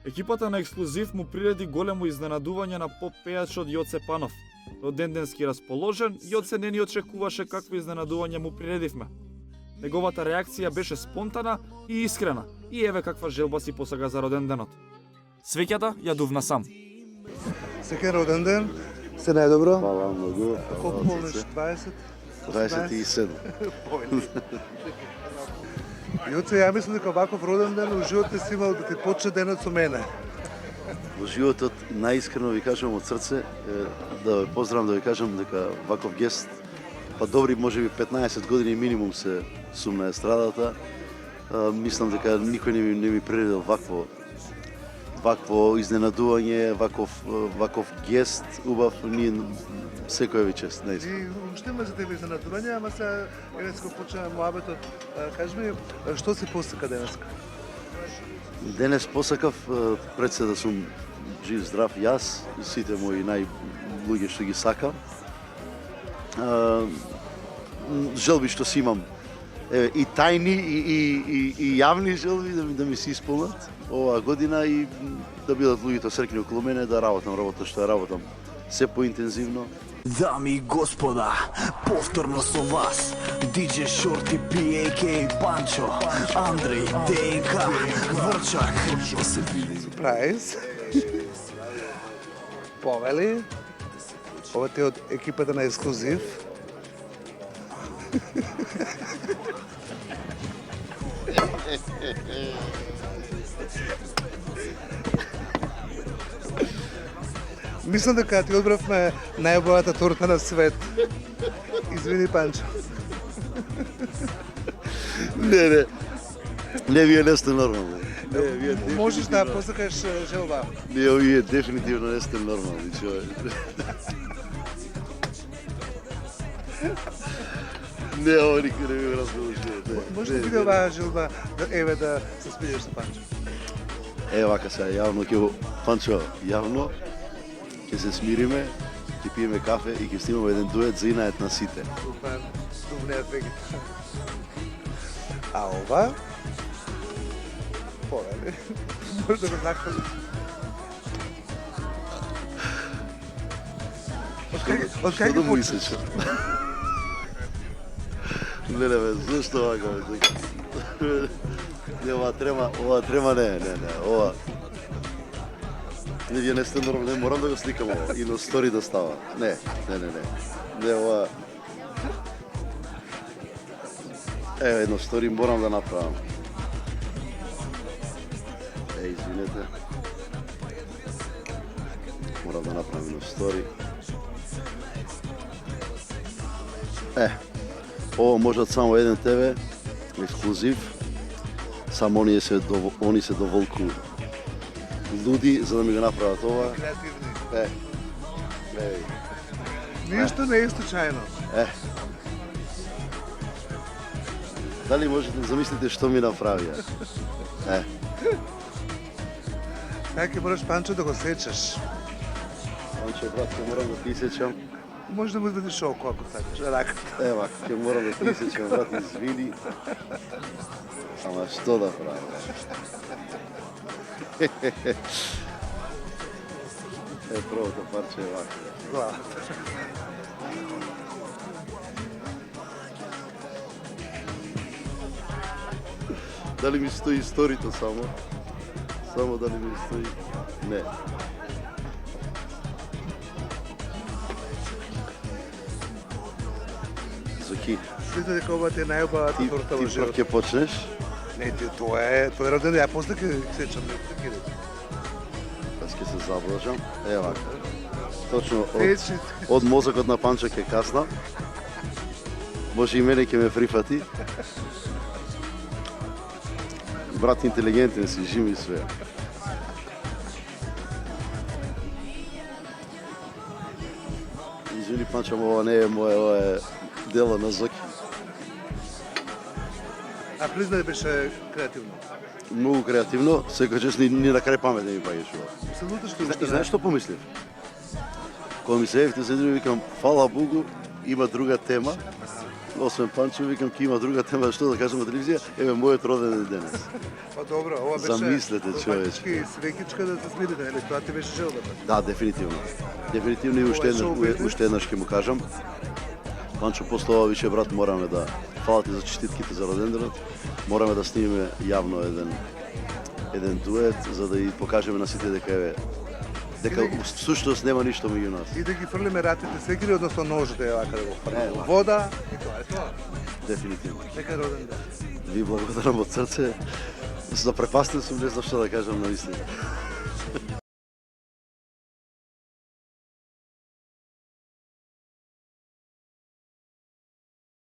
Екипата на Ексклузив му приреди големо изненадување на поп-пејачот Јоце Панов. Роденденски расположен, Јоце не ни очекуваше какво изненадување му приредивме. Неговата реакција беше спонтана и искрена, и еве каква желба си посага за роденденот. Свеќата ја дувна сам. Среќен роден ден, се најдобро. Хвала многу. Колку полниш? 20? 27. Јоце, ја мислам дека ваков роден ден у живот не си имал да ти почне денот со мене. Во животот најискрено ви кажам од срце да ве поздравам, да ви кажам дека ваков гест, па добри можеби 15 години минимум се сум на естрадата. Мислам дека никој не ми приредил вакво изненадување, ваков гест, убав, ние секој ви чест, наистина. И уште има за тебе изненадување, ама сега еве сега почнеме муабетот. Кажи ми, што си посака денеска? Денес посакав пред се да сум жив, здрав, јас и сите мои луѓе што ги сакам. Желби што си имам, и тајни и јавни желби да ми се исполнат оваа година и да бидат луѓето среќни околу мене, да работам што ја работам се поинтензивно. Дами и господа, повторно со вас DJ Shorty P, a.k.a. Pancho, Andrej, DNK, Vrčak. Surprise. Повели. Ова ти е од екипата на Ексклузив. Мислам дека ти одбравме најубавата торта на свет. Извини, Панчо. Не, вие не сте нормални. Можеш да посакаш желба. Не, вие дефинитивно не сте нормални, човек. Не, ова никој не ми разбираш. Може да биде оваа желба, еве да се спидеш со Панчо. Вака сега, јавно ќе го... Панчо, јавно ќе се смириме, ќе пиеме кафе и ќе снимаме еден дует за инает на сите. Супер, дувнеат веќе. А ова? Повели. Може да го нахвали. Од кај Што да ги му почнеш? исече? Не, бе, зашто вака, бе? Не, ова трема, не, ова... Не, вие не сте нормални, не морам да го сликам ова, и на стори да става. Не, ова... Еве, едно стори морам да направам. Извинете. Морам да направам едно стори. Ово можат само еден тебе, Ексклузив. Само они се доволку луди за да ми го направат ова. Креативни. Ништо не е случајно. Дали можете да замислите што ми направија? Сега ќе мораш Панчо да го сечеш. Панчо, брат, ќе морам да ти сечам. Може да му извадиш око ако сакаш, раката. Ева, ќе морам да ти сечам, брат, извини. Ама што да правам? Првото парче е вака. Главата. Дали ми стои сторито само? Само дали ми стои? Не. Зоки, Мислам дека ова ти е најубавата ти торта во прв живот. ќе почнеш? Не, тоа е роден ден, ја после ќе сечам нека. Аз ќе се заблажам. Вака. Точно Сечи. од мозокот на Панчо ќе касна. Може и мене ќе ме прифати. Брат интелигентен си, жими све. Извини, Панчо, ова не е мое, ова е дело на Зоки. А признај беше креативно. Многу креативно, секој час ни на крај памет не ми паѓаш ова. Се луташ што И уште знаеш што помислив? Кога ми се евите се викам, фала Богу, има друга тема, освен Панчо, викам ке има друга тема што да кажам на телевизија, еве мојот роден ден денес. Па добро, ова беше... Замислете, човече. Фактички свекичка да се смирите, нели? Тоа ти беше желбата. Да, дефинитивно. Дефинитивно и уште еднаш ќе му кажам. Панчо, после ова више брат мораме да фала ти за честитките за роден денот. Мораме да снимиме јавно еден дует за да и покажеме на сите дека всушност нема ништо меѓу нас. И да ги фрлиме ратите секири, односно ножите вака да го фрлиме во вода и тоа е тоа. Дефинитивно. Нека е роден ден. Ви благодарам од срце. Запрепастен сум, не знам што да кажам на истина.